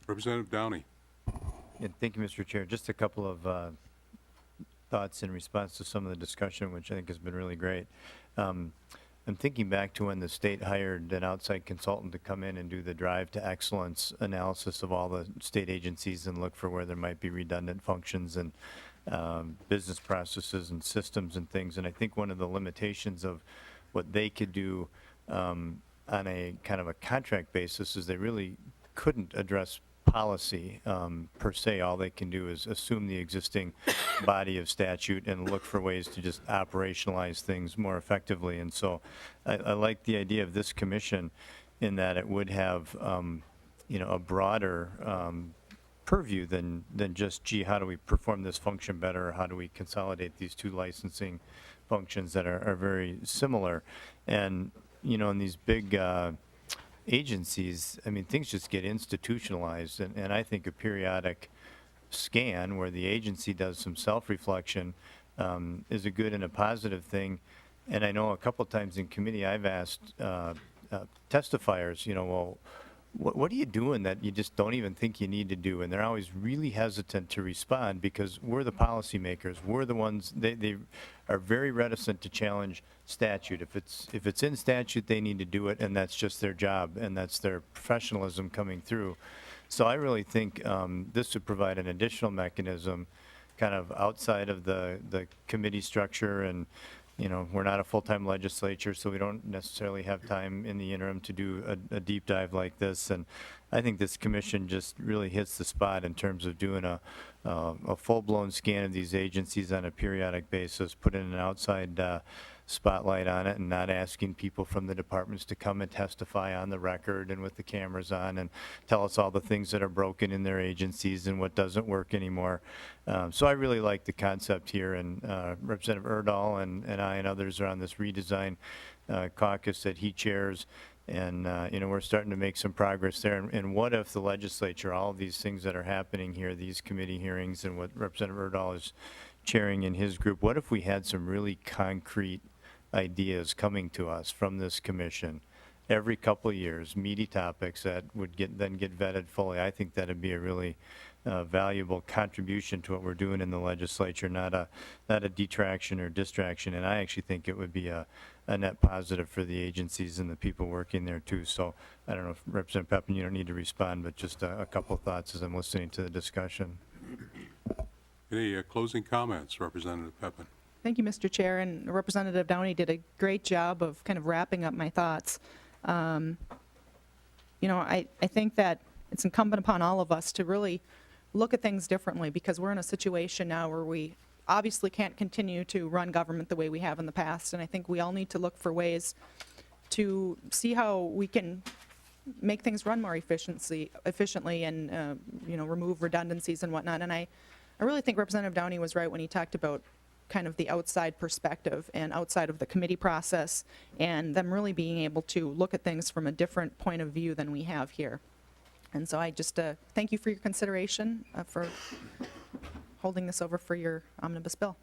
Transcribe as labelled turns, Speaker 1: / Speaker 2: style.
Speaker 1: Representative Downy.
Speaker 2: Yeah, thank you, Mr. Chair. Just a couple of thoughts in response to some of the discussion, which I think has been really great. I'm thinking back to when the state hired an outside consultant to come in and do the Drive to Excellence analysis of all the state agencies and look for where there might be redundant functions and business processes and systems and things. And I think one of the limitations of what they could do on a kind of a contract basis is they really couldn't address policy per se. All they can do is assume the existing body of statute and look for ways to just operationalize things more effectively. And so I like the idea of this commission in that it would have a broader purview than just, gee, how do we perform this function better, or how do we consolidate these two licensing functions that are very similar. And in these big agencies, I mean, things just get institutionalized, and I think a periodic scan where the agency does some self-reflection is a good and a positive thing. And I know a couple times in committee I've asked testifiers, well, what are you doing that you just don't even think you need to do? And they're always really hesitant to respond because we're the policymakers. We're the ones, they are very reticent to challenge statute. If it's in statute, they need to do it, and that's just their job, and that's their professionalism coming through. So I really think this would provide an additional mechanism kind of outside of the committee structure. And we're not a full-time legislature, so we don't necessarily have time in the interim to do a deep dive like this. And I think this commission just really hits the spot in terms of doing a full-blown scan of these agencies on a periodic basis, putting an outside spotlight on it, and not asking people from the departments to come and testify on the record and with the cameras on and tell us all the things that are broken in their agencies and what doesn't work anymore. So I really like the concept here, and Representative Erdahl and I and others are on this redesign caucus that he chairs. And, we're starting to make some progress there. And what if the legislature, all of these things that are happening here, these committee hearings and what Representative Erdahl is chairing in his group, what if we had some really concrete ideas coming to us from this commission every couple of years, meaty topics that would then get vetted fully? I think that'd be a really valuable contribution to what we're doing in the legislature, not a detraction or distraction. And I actually think it would be a net positive for the agencies and the people working there too. So I don't know if Representative Pepin, you don't need to respond, but just a couple of thoughts as I'm listening to the discussion.
Speaker 1: Any closing comments, Representative Pepin?
Speaker 3: Thank you, Mr. Chair, and Representative Downey did a great job of kind of wrapping up my thoughts. I think that it's incumbent upon all of us to really look at things differently, because we're in a situation now where we obviously can't continue to run government the way we have in the past, and I think we all need to look for ways to see how we can make things run more efficiently and remove redundancies and whatnot. And I really think Representative Downey was right when he talked about kind of the outside perspective and outside of the committee process, and them really being able to look at things from a different point of view than we have here. And so I just thank you for your consideration for holding this over for your omnibus bill.